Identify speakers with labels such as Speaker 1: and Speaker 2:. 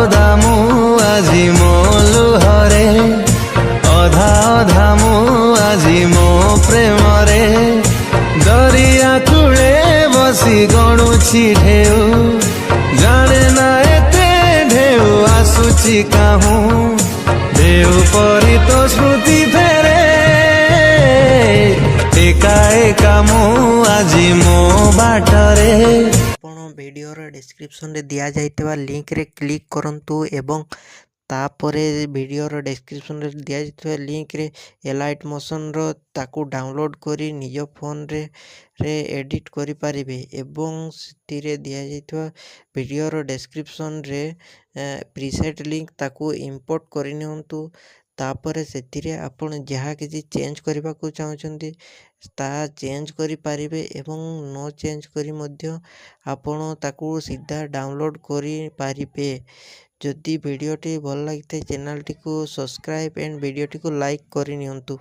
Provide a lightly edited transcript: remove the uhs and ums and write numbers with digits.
Speaker 1: ଅଧା ମୁଁ ଆଜି ମୋ ଲୁହରେ, ଅଧା ଅଧା ମୁଁ ଆଜି ମୋ ପ୍ରେମରେ। ଦରିଆ କୂଳେ ବସି ଗଣୁଛି ଢେଉ, ଜାଣେ ନା ଏତେ ଢେଉ ଆସୁଛି କାହୁଁ। ଢେଉ ପରି ତ ସ୍ମୃତି ଫେରେ, ଏକା ଏକା ମୁଁ ଆଜି ମୋ ବାଟରେ।
Speaker 2: ଆପଣ ଭିଡ଼ିଓର ଡେସ୍କ୍ରିପସନରେ ଦିଆଯାଇଥିବା ଲିଙ୍କରେ କ୍ଲିକ୍ କରନ୍ତୁ ଏବଂ ତାପରେ ଭିଡ଼ିଓର ଡେସ୍କ୍ରିପସନରେ ଦିଆଯାଇଥିବା ଲିଙ୍କରେ ଏଲାଇଟ୍ ମୋସନର ତାକୁ ଡାଉନଲୋଡ଼ କରି ନିଜ ଫୋନରେ ଏଡ଼ିଟ୍ କରିପାରିବେ ଏବଂ ସେଥିରେ ଦିଆଯାଇଥିବା ଭିଡ଼ିଓର ଡେସ୍କ୍ରିପସନରେ ପ୍ରିସେଟ୍ ଲିଙ୍କ ତାକୁ ଇମ୍ପୋର୍ଟ କରିନିଅନ୍ତୁ। ତାପରେ ସେଥିରେ ଆପଣ ଯାହା କିଛି ଚେଞ୍ଜ କରିବାକୁ ଚାହୁଁଛନ୍ତି ତାହା ଚେଞ୍ଜ କରିପାରିବେ ଏବଂ ନ ଚେଞ୍ଜ କରି ମଧ୍ୟ ଆପଣ ତାକୁ ସିଧା ଡାଉନଲୋଡ଼ କରିପାରିବେ। ଯଦି ଭିଡ଼ିଓଟି ଭଲ ଲାଗିଥାଏ ଚ୍ୟାନେଲଟିକୁ ସବସ୍କ୍ରାଇବ୍ ଏଣ୍ଡ ଭିଡ଼ିଓଟିକୁ ଲାଇକ୍ କରିନିଅନ୍ତୁ।